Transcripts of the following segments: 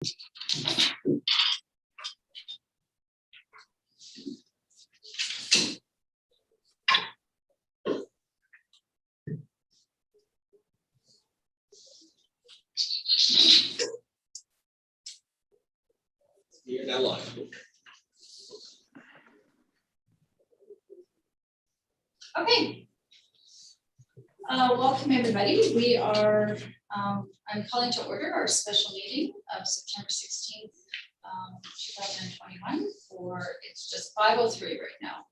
You're now live. Okay. Welcome everybody. We are, I'm calling to order our special meeting of September 16th, 2021 it's just 5:03 right now.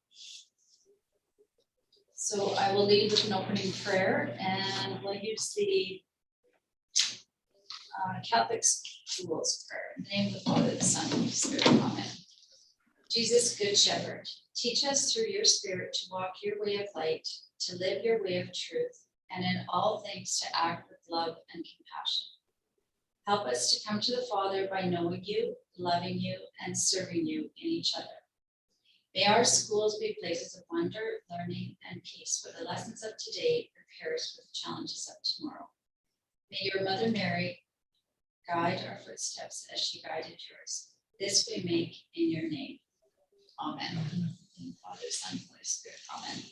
So I will lead with an opening prayer and we'll use the Catholic Schools prayer. In the name of the Father, the Son, and the Spirit. Amen. Jesus, Good Shepherd, teach us through your Spirit to walk your way of light, to live your way of truth, and in all things to act with love and compassion. Help us to come to the Father by knowing you, loving you, and serving you in each other. May our schools be places of wonder, learning, and peace, where the lessons of today prepare us for the challenges of tomorrow. May your Mother Mary guide our footsteps as she guided yours. This we make in your name. Amen. In Father, Son, Holy Spirit. Amen.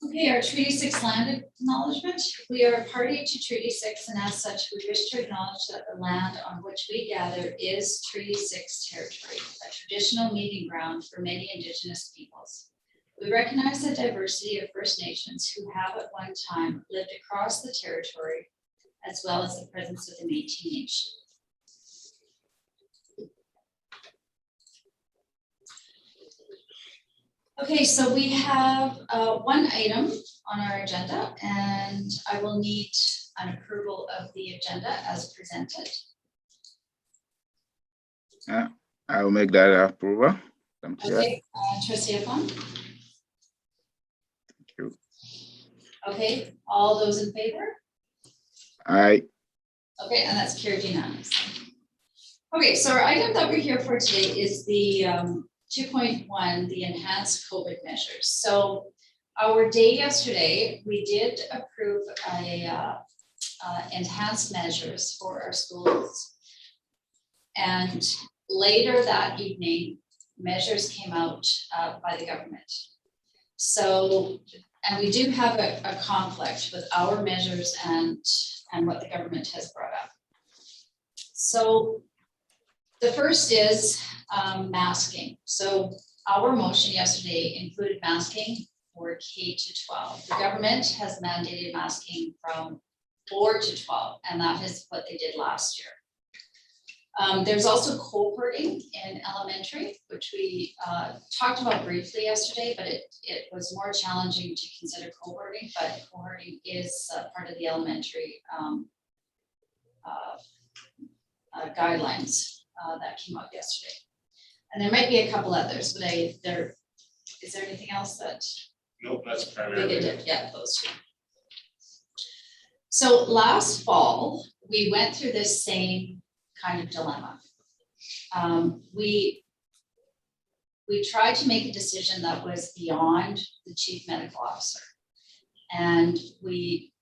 Okay, our Treaty 6 land acknowledgement. We are a party to Treaty 6, and as such, we wish to acknowledge that the land on which we gather is Treaty 6 territory, a traditional meeting ground for many Indigenous peoples. We recognize the diversity of First Nations who have at one time lived across the territory, as well as the presence of the Métis Nation. Okay, so we have one item on our agenda, and I will need an approval of the agenda as presented. I will make that approval. Okay, Trustee Afon. Thank you. Okay, all those in favor? Aye. Okay, and that's carried unanimously. Okay, so our item that we're here for today is the 2.1, the enhanced COVID measures. So our day yesterday, we did approve enhanced measures for our schools. And later that evening, measures came out by the government. So, and we do have a conflict with our measures and what the government has brought up. So the first is masking. So our motion yesterday included masking for K to 12. The government has mandated masking from 4 to 12, and that is what they did last year. There's also cohorting in elementary, which we talked about briefly yesterday, but it was more challenging to consider cohorting, but cohorting is part of the elementary guidelines that came out yesterday. And there might be a couple others, but is there anything else that? Nope, that's primarily. Yeah, those two. So last fall, we went through this same kind of dilemma. We tried to make a decision that was beyond the chief medical officer. And we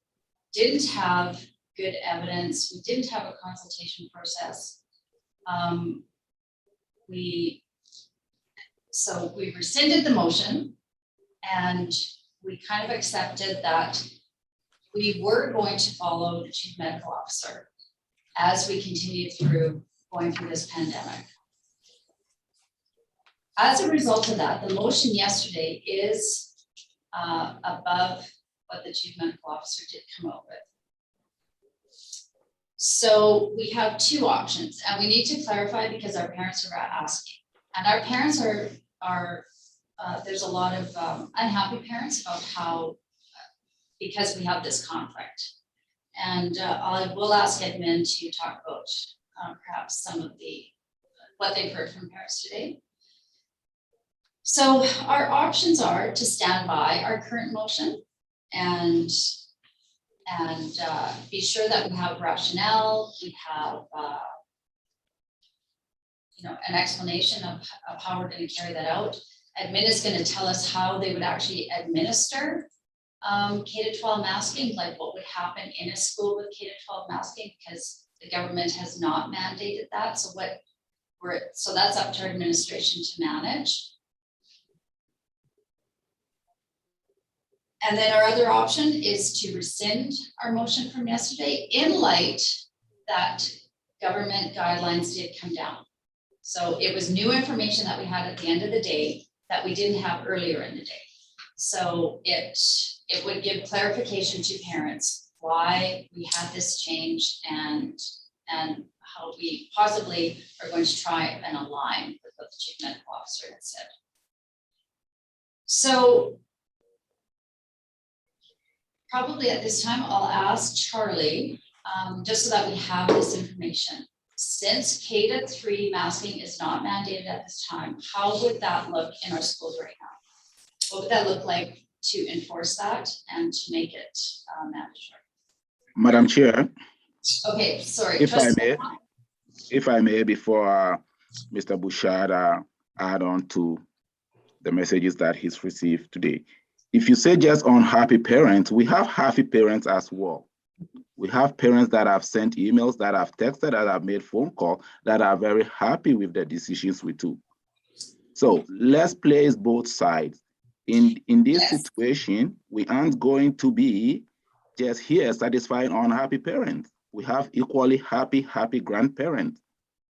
didn't have good evidence. We didn't have a consultation process. So we rescinded the motion and we kind of accepted that we were going to follow the chief medical officer as we continued going through this pandemic. As a result of that, the motion yesterday is above what the chief medical officer did come up with. So we have two options, and we need to clarify because our parents are asking, and our parents are there's a lot of unhappy parents about how, because we have this conflict. And I will ask Edmund to talk about perhaps some of what they've heard from parents today. So our options are to stand by our current motion and be sure that we have rationale, we have an explanation of how we're going to carry that out. Admin is going to tell us how they would actually administer K-12 masking, like what would happen in a school with K-12 masking, because the government has not mandated that. So so that's up to our administration to manage. And then our other option is to rescind our motion from yesterday in light that government guidelines did come down. So it was new information that we had at the end of the day that we didn't have earlier in the day. So it would give clarification to parents why we had this change and how we possibly are going to try and align with what the chief medical officer had said. So probably at this time, I'll ask Charlie, just so that we have this information. Since K-3 masking is not mandated at this time, how would that look in our schools right now? What would that look like to enforce that and to make it mandatory? Madam Chair, Okay, sorry. if I may, before Mr. Bouchard add on to the messages that he's received today. If you say just unhappy parents, we have happy parents as well. We have parents that have sent emails, that have texted, that have made phone calls, that are very happy with the decisions we took. So let's place both sides. In this situation, we aren't going to be just here satisfying unhappy parents. We have equally happy grandparents.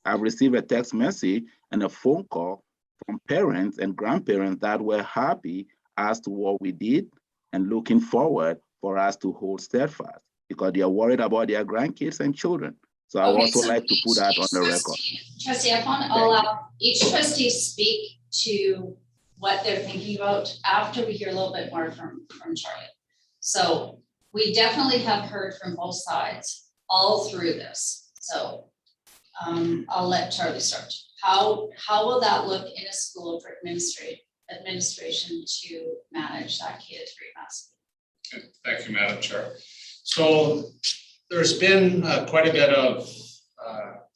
I've received a text message and a phone call from parents and grandparents that were happy as to what we did and looking forward for us to hold steadfast because they are worried about their grandkids and children. So I also like to put that on the record. Trustee Afon, I'll allow each trustee speak to what they're thinking about after we hear a little bit more from Charlie. So we definitely have heard from both sides all through this. So I'll let Charlie start. How will that look in a school for administration to manage that K-3 masking? Thank you, Madam Chair. So there's been quite a bit of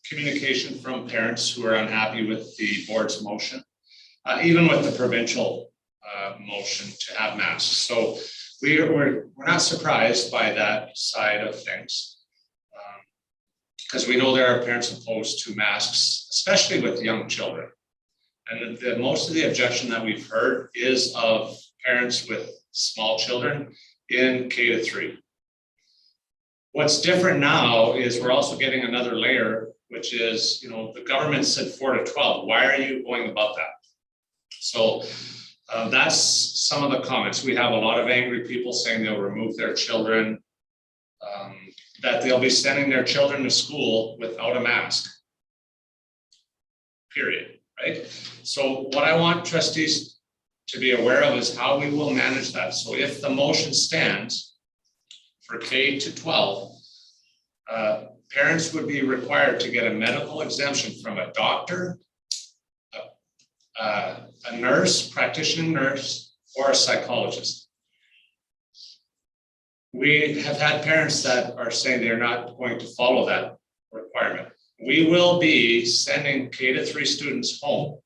communication from parents who are unhappy with the board's motion, even with the provincial motion to have masks. So we're not surprised by that side of things because we know there are parents opposed to masks, especially with young children. And most of the objection that we've heard is of parents with small children in K-3. What's different now is we're also getting another layer, which is, the government said 4 to 12. Why are you going about that? So that's some of the comments. We have a lot of angry people saying they'll remove their children, that they'll be sending their children to school without a mask, period, right? So what I want trustees to be aware of is how we will manage that. So if the motion stands for K to 12, parents would be required to get a medical exemption from a doctor, a nurse, practitioner nurse, or a psychologist. We have had parents that are saying they're not going to follow that requirement. We will be sending K-3 students home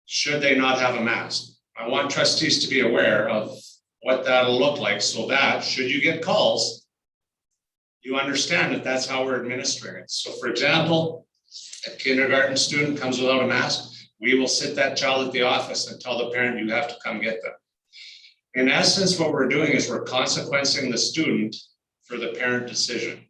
should they not have a mask. I want trustees to be aware of what that'll look like so that should you get calls, you understand that that's how we're administering it. So for example, a kindergarten student comes without a mask, we will sit that child at the office and tell the parent you have to come get them. In essence, what we're doing is we're consequencing the student for the parent decision.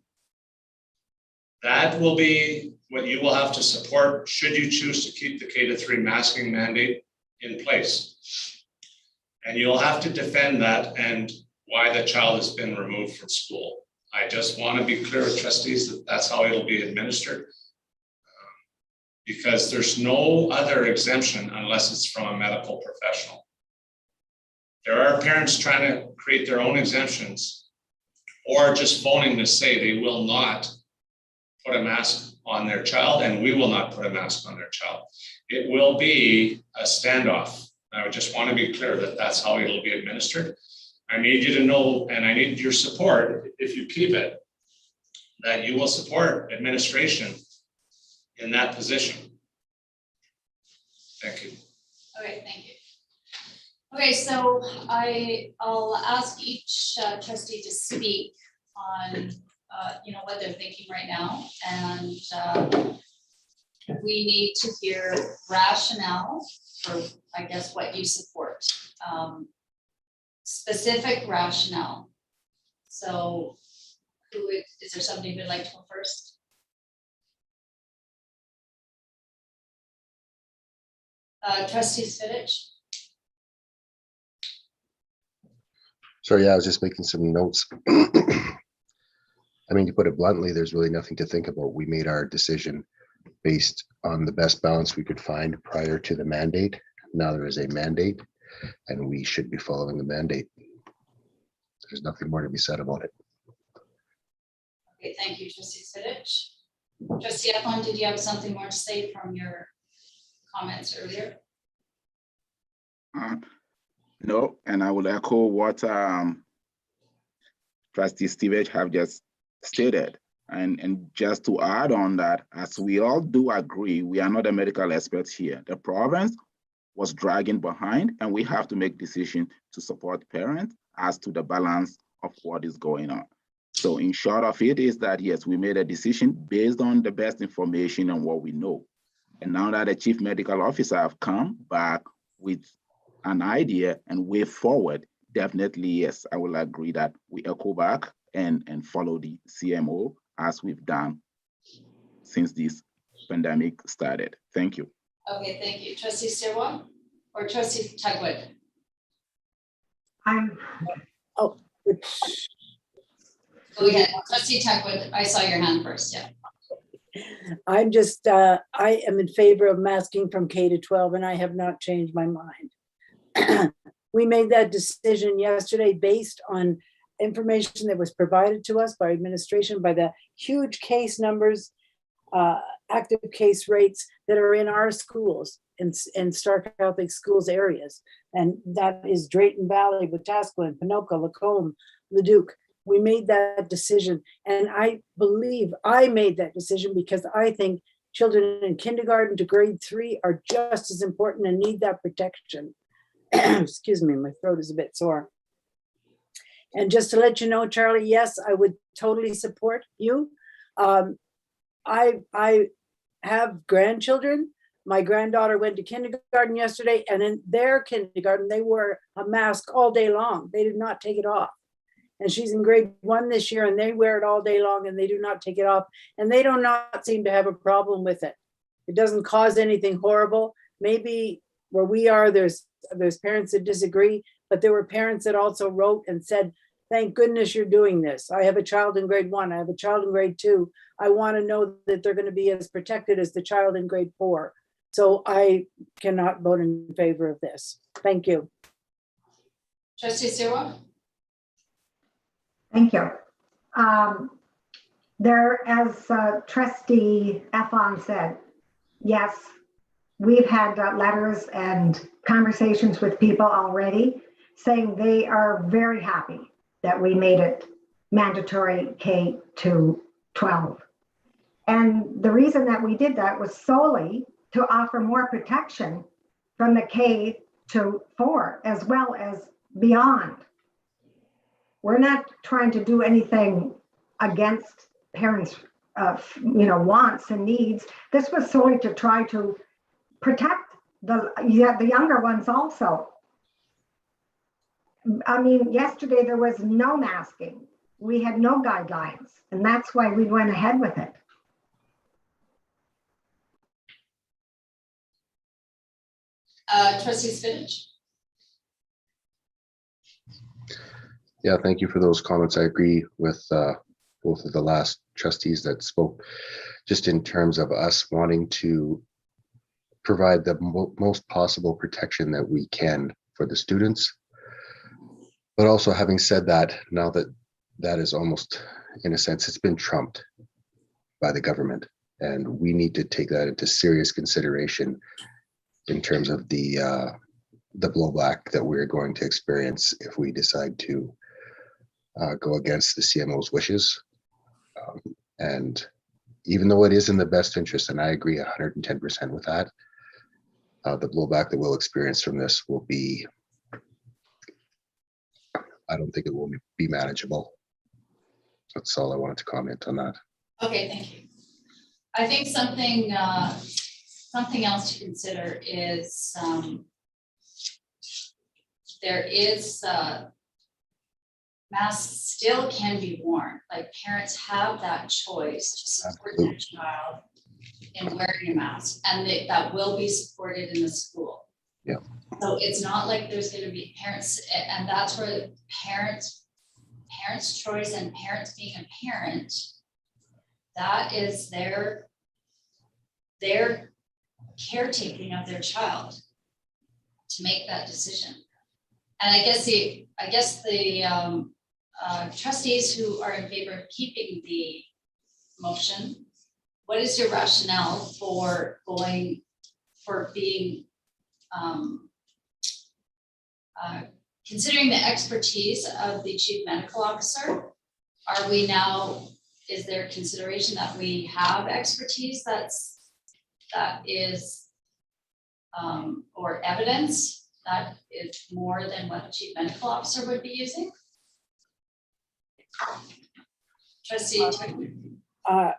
That will be what you will have to support should you choose to keep the K-3 masking mandate in place. And you'll have to defend that and why the child has been removed from school. I just want to be clear with trustees that that's how it'll be administered. Because there's no other exemption unless it's from a medical professional. There are parents trying to create their own exemptions or just phoning to say they will not put a mask on their child and we will not put a mask on their child. It will be a standoff. I would just want to be clear that that's how it'll be administered. I need you to know, and I need your support, if you keep it, that you will support administration in that position. Thank you. Okay, thank you. Okay, so I'll ask each trustee to speak on, what they're thinking right now. And we need to hear rationale for, I guess, what you support. Specific rationale. So is there somebody who'd like to go first? Trustee Spitich? So yeah, I was just making some notes. I mean, to put it bluntly, there's really nothing to think about. We made our decision based on the best balance we could find prior to the mandate. Now there is a mandate and we should be following the mandate. There's nothing more to be said about it. Okay, thank you, Trustee Spitich. Trustee Eflin, did you have something more to say from your comments earlier? No, and I will echo what Trustee Stevich have just stated. And just to add on that, as we all do agree, we are not the medical experts here. The province was dragging behind, and we have to make decisions to support parents as to the balance of what is going on. So in short of it is that, yes, we made a decision based on the best information and what we know. And now that the chief medical officer have come back with an idea and way forward, definitely, yes, I will agree that we echo back and follow the CMO as we've done since this pandemic started. Thank you. Okay, thank you. Trustee Sirwa or Trustee Tugwood? Oh, Go ahead, Trustee Tugwood, I saw your hand first, yeah. I'm just, I am in favor of masking from K to 12, and I have not changed my mind. We made that decision yesterday based on information that was provided to us by administration, by the huge case numbers, active case rates that are in our schools, in Stark Catholic schools areas. And that is Drayton Valley, Wetaskiwin, Ponoka, Lacombe, Leduc. We made that decision. And I believe I made that decision because I think children in kindergarten to grade 3 are just as important and need that protection. Excuse me, my throat is a bit sore. And just to let you know, Charlie, yes, I would totally support you. I have grandchildren. My granddaughter went to kindergarten yesterday, and in their kindergarten, they wore a mask all day long. They did not take it off. And she's in grade 1 this year, and they wear it all day long, and they do not take it off. And they do not seem to have a problem with it. It doesn't cause anything horrible. Maybe where we are, there's parents that disagree, but there were parents that also wrote and said, thank goodness you're doing this. I have a child in grade 1. I have a child in grade 2. I want to know that they're going to be as protected as the child in grade 4. So I cannot vote in favor of this. Thank you. Trustee Sirwa? Thank you. As Trustee Eflin said, yes, we've had letters and conversations with people already saying they are very happy that we made it mandatory K to 12. And the reason that we did that was solely to offer more protection from the K to 4 as well as beyond. We're not trying to do anything against parents' wants and needs. This was solely to try to protect the younger ones also. I mean, yesterday there was no masking. We had no guidelines, and that's why we went ahead with it. Trustee Spinach? Yeah, thank you for those comments. I agree with both of the last trustees that spoke, just in terms of us wanting to provide the most possible protection that we can for the students. But also, having said that, now that that is almost, in a sense, it's been trumped by the government, and we need to take that into serious consideration in terms of the blowback that we're going to experience if we decide to go against the CMO's wishes. And even though it is in the best interest, and I agree 110% with that, the blowback that we'll experience from this will be I don't think it will be manageable. That's all I wanted to comment on that. Okay, thank you. I think something else to consider is there is masks still can be worn. Like parents have that choice to support their child in wearing a mask, and that will be supported in the school. Yeah. So it's not like there's going to be parents, and that's where parents' choice and parents being a parent, that is their caretaking of their child to make that decision. And I guess the trustees who are in favor of keeping the motion, what is your rationale for being considering the expertise of the chief medical officer? Is there consideration that we have expertise that is or evidence that is more than what the chief medical officer would be using? Trustee Tucker.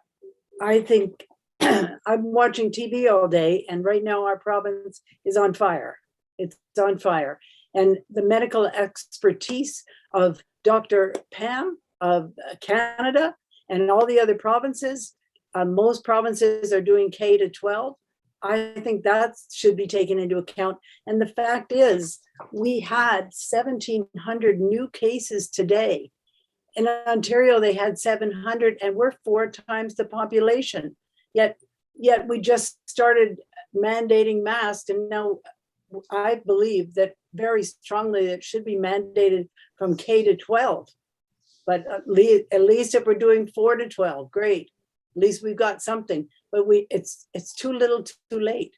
I think I'm watching TV all day, and right now our province is on fire. It's on fire. And the medical expertise of Dr. Pam of Canada and all the other provinces, most provinces are doing K-12. I think that should be taken into account. And the fact is, we had 1,700 new cases today. In Ontario, they had 700, and we're 4 times the population. Yet we just started mandating masks, and now I believe that very strongly it should be mandated from K-12. But at least if we're doing 4-12, great. At least we've got something. But it's too little, too late.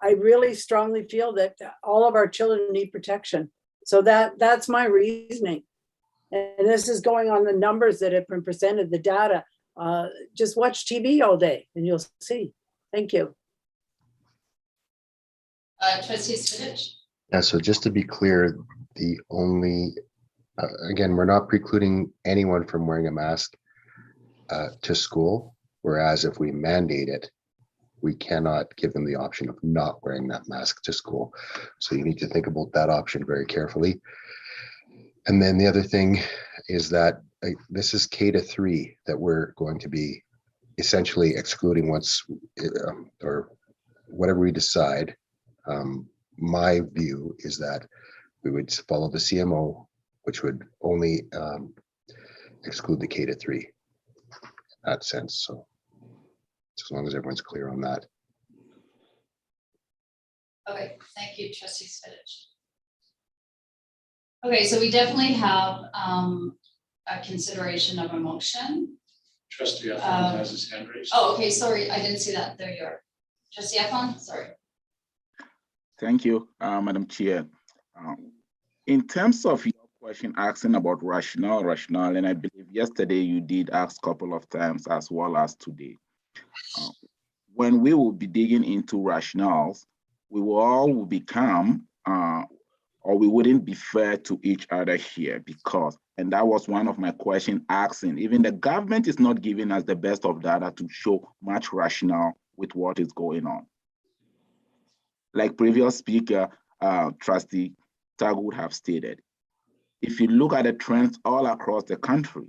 I really strongly feel that all of our children need protection. So that's my reasoning. And this is going on the numbers that have been presented, the data. Just watch TV all day and you'll see. Thank you. Trustee Spinach. Yeah, so just to be clear, the only, again, we're not precluding anyone from wearing a mask to school, whereas if we mandate it, we cannot give them the option of not wearing that mask to school. So you need to think about that option very carefully. And then the other thing is that this is K-3 that we're going to be essentially excluding once or whatever we decide. My view is that we would follow the CMO, which would only exclude the K-3 in that sense. So as long as everyone's clear on that. Okay, thank you, Trustee Spinach. Okay, so we definitely have a consideration of a motion. Trustee Efron has his hand raised. Oh, okay, sorry, I didn't see that. There you are. Trustee Efron, sorry. Thank you, Madam Chair. In terms of your question asking about rationale, and I believe yesterday you did ask a couple of times as well as today. When we will be digging into rationales, we will all become, or we wouldn't be fair to each other here because, and that was one of my questions asking, even the government is not giving us the best of data to show much rationale with what is going on. Like previous speaker, Trustee Tag would have stated, if you look at the trends all across the country,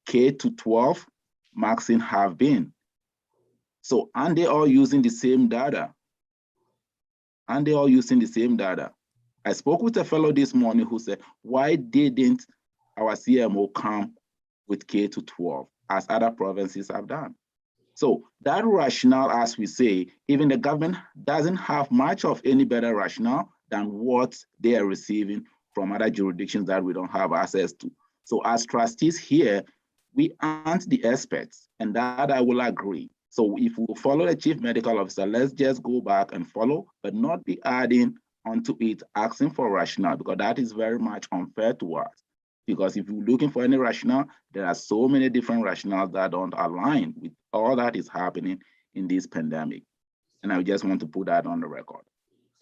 K-12 vaccine have been. So, and they all using the same data. I spoke with a fellow this morning who said, why didn't our CMO come with K-12 as other provinces have done? So that rationale, as we say, even the government doesn't have much of any better rationale than what they are receiving from other jurisdictions that we don't have access to. So as trustees here, we aren't the experts, and that I will agree. So if we follow the chief medical officer, let's just go back and follow, but not be adding onto it, asking for rationale, because that is very much unfair to us. Because if you're looking for any rationale, there are so many different rationales that don't align with all that is happening in this pandemic. And I just want to put that on the record.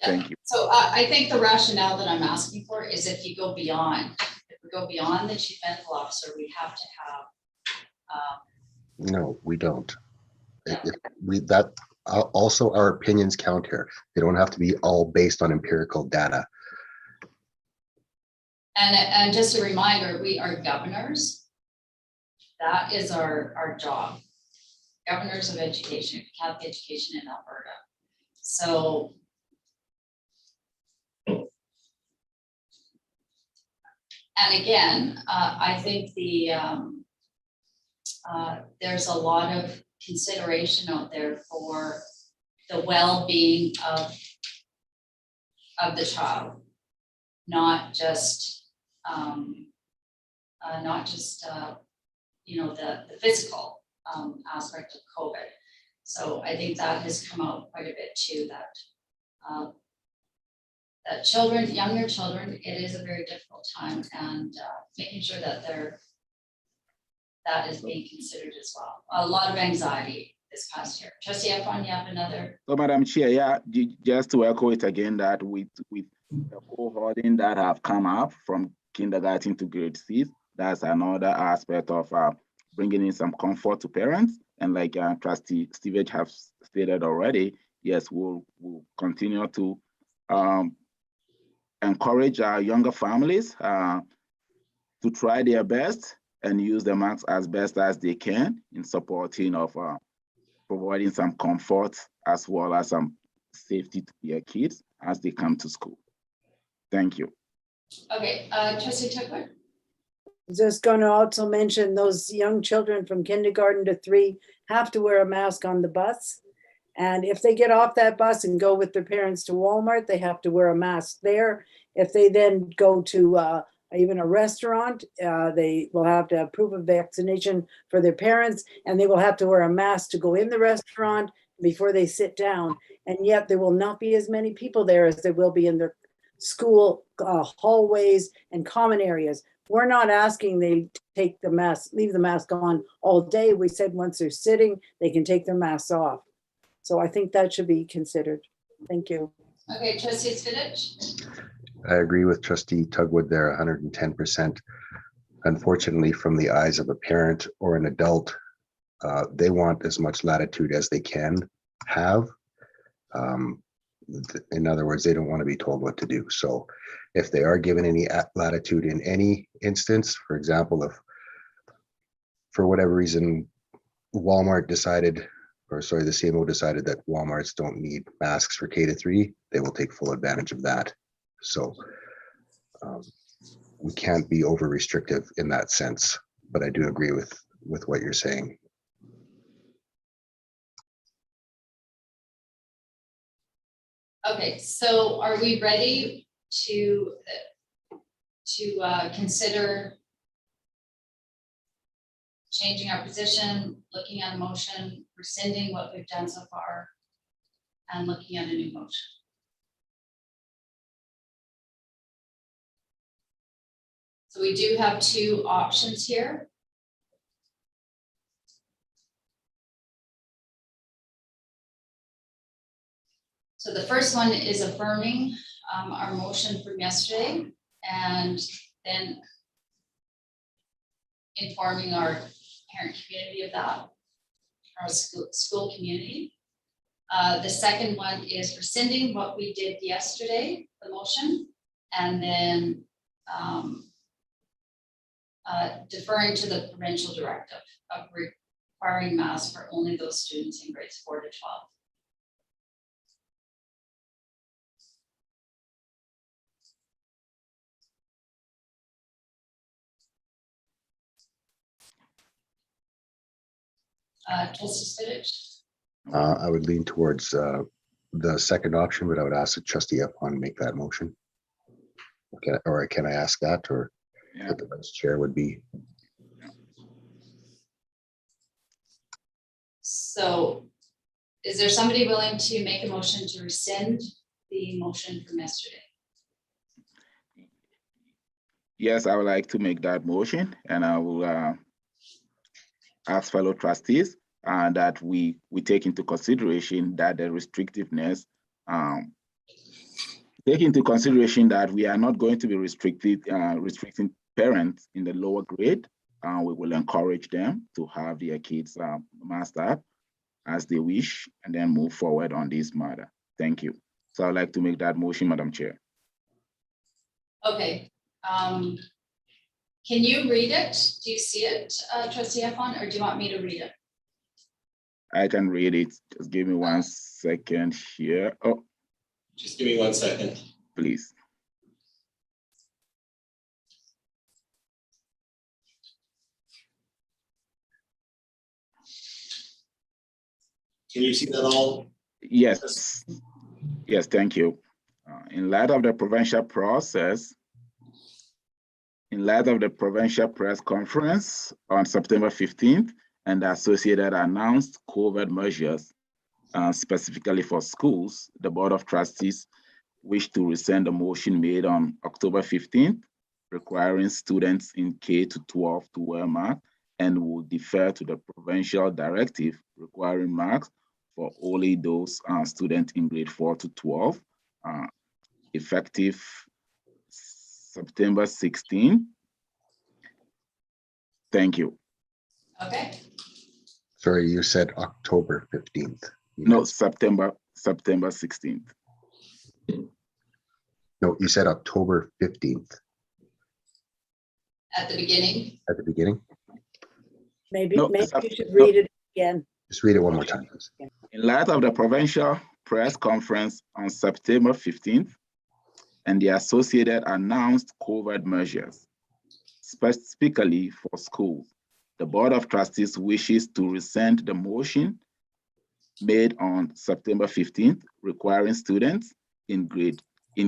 Thank you. So I think the rationale that I'm asking for is if you go beyond we go beyond the chief medical officer, we have to have, No, we don't. Also our opinions count here. They don't have to be all based on empirical data. and just a reminder, we are governors. That is our job. Governors of education, Catholic education in Alberta. So and again, I think there's a lot of consideration out there for the well-being of the child, not just you know, the physical aspect of COVID. So I think that has come out quite a bit too, that that children, younger children, it is a very difficult time, and making sure that that is being considered as well. A lot of anxiety this past year. Trustee Efron, you have another? So, Madam Chair, yeah, just to echo it again, that with the cohorting that have come up from kindergarten to grade 6, that's another aspect of bringing in some comfort to parents. And like Trustee Stevens have stated already, yes, we'll continue to encourage our younger families to try their best and use the masks as best as they can in supporting of providing some comfort as well as some safety to their kids as they come to school. Thank you. Okay, Trustee Tucker? Just going to also mention those young children from kindergarten to 3 have to wear a mask on the bus. And if they get off that bus and go with their parents to Walmart, they have to wear a mask there. If they then go to even a restaurant, they will have to have proof of vaccination for their parents, and they will have to wear a mask to go in the restaurant before they sit down. And yet there will not be as many people there as there will be in their school hallways and common areas. We're not asking they take the mask, leave the mask on all day. We said once they're sitting, they can take their masks off. So I think that should be considered. Thank you. Okay, Trustee Spinach? I agree with Trustee Tugwood there 110%. Unfortunately, from the eyes of a parent or an adult, they want as much latitude as they can have. In other words, they don't want to be told what to do. So if they are given any latitude in any instance, for example, if for whatever reason Walmart decided, or sorry, the CMO decided that Walmarts don't need masks for K-3, they will take full advantage of that. So we can't be over restrictive in that sense, but I do agree with what you're saying. Okay, so are we ready to consider changing our position, looking at a motion, rescinding what we've done so far, and looking at a new motion? So we do have 2 options here. So the first one is affirming our motion from yesterday, and then informing our parent community of that, our school community. The second one is rescinding what we did yesterday, the motion, and then deferring to the provincial directive of requiring masks for only those students in grades 4 to 12. Trustee Spinach? I would lean towards the second option, but I would ask the Trustee Efron make that motion. Okay, or can I ask that, or Yeah. what the vice chair would be? So is there somebody willing to make a motion to rescind the motion from yesterday? Yes, I would like to make that motion, and I will ask fellow trustees that we take into consideration that the restrictiveness, take into consideration that we are not going to be restricting parents in the lower grade, we will encourage them to have their kids masked up as they wish and then move forward on this matter. Thank you. So I'd like to make that motion, Madam Chair. Okay. Can you read it? Do you see it, trustee Efron, or do you want me to read it? I can read it. Just give me 1 second here. Oh, Just give me 1 second. please. Can you see that all? Yes. Yes, thank you. In light of the provincial process, in light of the provincial press conference on September 15th and the associated announced COVID measures, specifically for schools, the Board of Trustees wish to rescind the motion made on October 15th, requiring students in K to 12 to wear masks, and will defer to the provincial directive requiring masks for only those students in grade 4 to 12, effective September 16. Thank you. Okay, Sorry, you said October 15th. No, September 16th. No, you said October 15th at the beginning. at the beginning. Maybe, No, maybe Sep- you should no. read it again. Just read it one more time, please. In light of the provincial press conference on September 15th and the associated announced COVID measures, specifically for schools, the Board of Trustees wishes to rescind the motion made on September 15th, requiring students in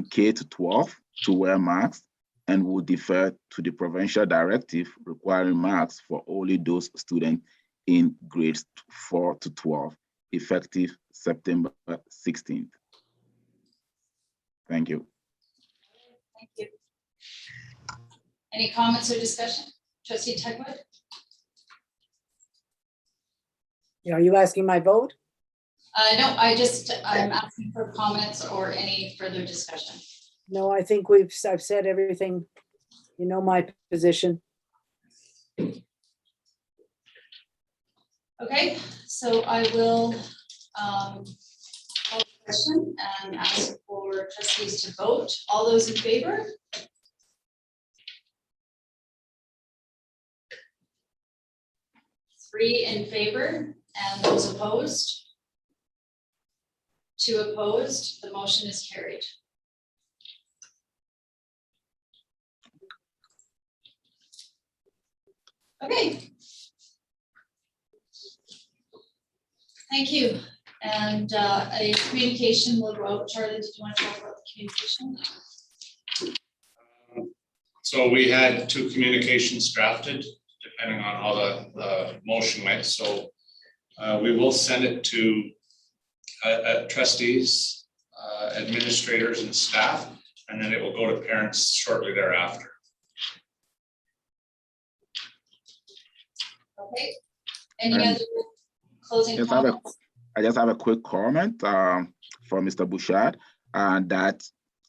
K to 12 to wear masks, and will defer to the provincial directive requiring masks for only those students in grades 4 to 12, effective September 16th. Thank you. Thank you. Any comments or discussion? Trustee Tugwood? Are you asking my vote? No, I'm asking for comments or any further discussion. No, I think I've said everything. You know my position. Okay, so I will call the question and ask for trustees to vote. All those in favor? Three in favor, and those opposed? Two opposed, the motion is carried. Okay. Thank you. And a communication will go out. Charlie, did you want to talk about the communication? So we had 2 communications drafted, depending on how the motion went. So we will send it to trustees, administrators, and staff, and then it will go to parents shortly thereafter. Okay. Any other closing comments? I just have a quick comment for Mr. Bouchard, that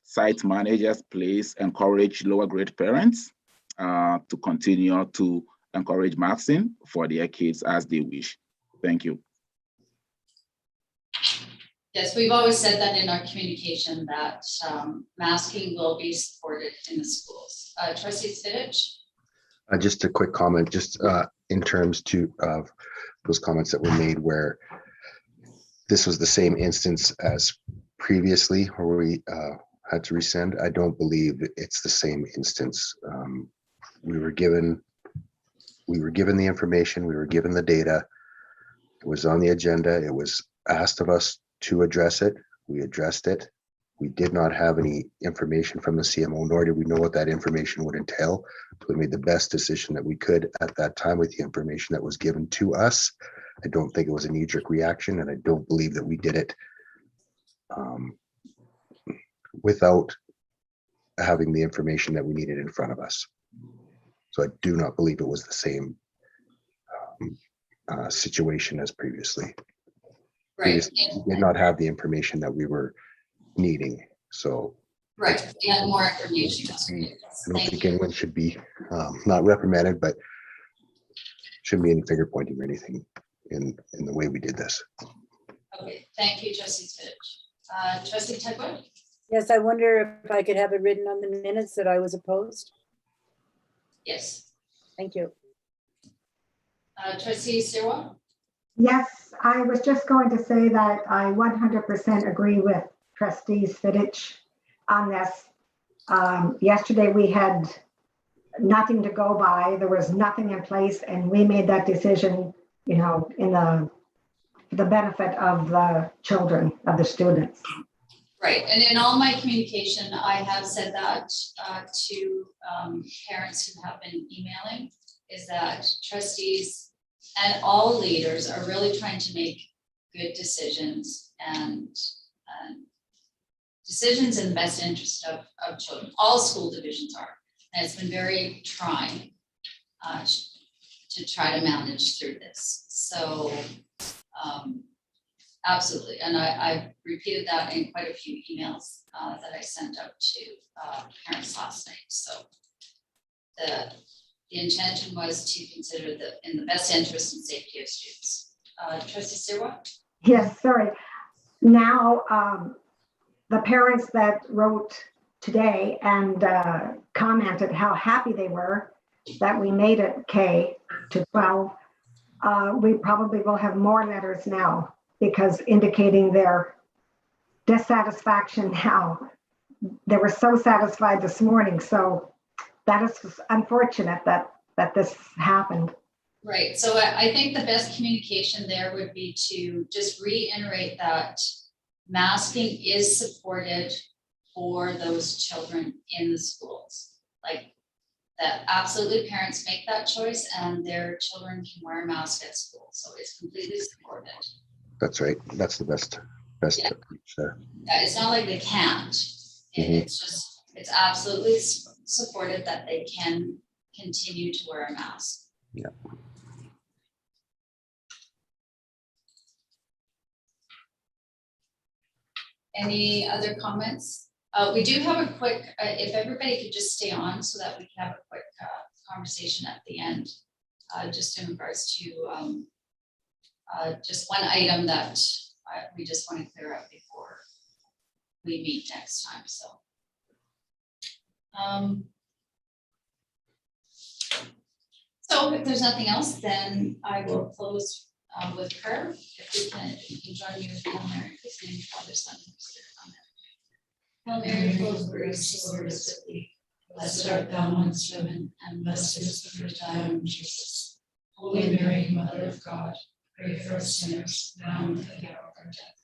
site managers please encourage lower grade parents to continue to encourage masking for their kids as they wish. Thank you. Yes, we've always said that in our communication that masking will be supported in the schools. Trustee Spinach? Just a quick comment, just in terms of those comments that were made where this was the same instance as previously where we had to rescind. I don't believe it's the same instance. We were given the information, we were given the data. It was on the agenda. It was asked of us to address it. We addressed it. We did not have any information from the CMO, nor did we know what that information would entail. So we made the best decision that we could at that time with the information that was given to us. I don't think it was a knee-jerk reaction, and I don't believe that we did it without having the information that we needed in front of us. So I do not believe it was the same situation as previously. Right. We did not have the information that we were needing. So Right, yeah, more information. I don't think anyone should be not reprimanded, but shouldn't be any finger pointing or anything in the way we did this. Okay, thank you, trustee Fitch. Trustee Tedwood? Yes, I wonder if I could have it written on the minutes that I was opposed. Yes. Thank you. Trustee Sirwa? Yes, I was just going to say that I 100% agree with trustees Fidich on this. Yesterday, we had nothing to go by. There was nothing in place, and we made that decision, you know, in the benefit of the children, of the students. Right, and in all my communication, I have said that to parents who have been emailing, is that trustees and all leaders are really trying to make good decisions and decisions in the best interest of children. All school divisions are, and it's been very trying to try to manage through this. So absolutely, and I've repeated that in quite a few emails that I sent out to parents last night. So the intention was to consider in the best interest and safety of students. Trustee Sirwa? Yes, sorry. Now, the parents that wrote today and commented how happy they were that we made it K to 12, we probably will have more letters now, because indicating their dissatisfaction now. They were so satisfied this morning. So that is unfortunate that this happened. Right, so I think the best communication there would be to just reiterate that masking is supported for those children in the schools. Like that absolutely parents make that choice and their children can wear a mask at school. So it's completely supported. That's right. That's the best Yeah. approach there. Yeah, it's not like they can't. It's just, it's absolutely supported that they can continue to wear a mask. Yeah. Any other comments? We do have a quick, if everybody could just stay on so that we can have a quick conversation at the end, just in regards to just one item that we just want to clear up before we meet next time. So if there's nothing else, then I will close with prayer. If we can join me with Hail Mary, please, name the Father, Son, and Spirit. Amen. Hail Mary, full of grace, the Lord is with thee. Blessed art thou amongst women, and blessed is the fruit of thy womb, Jesus. Holy Mary, Mother of God, pray for us sinners, now and at the hour of our death.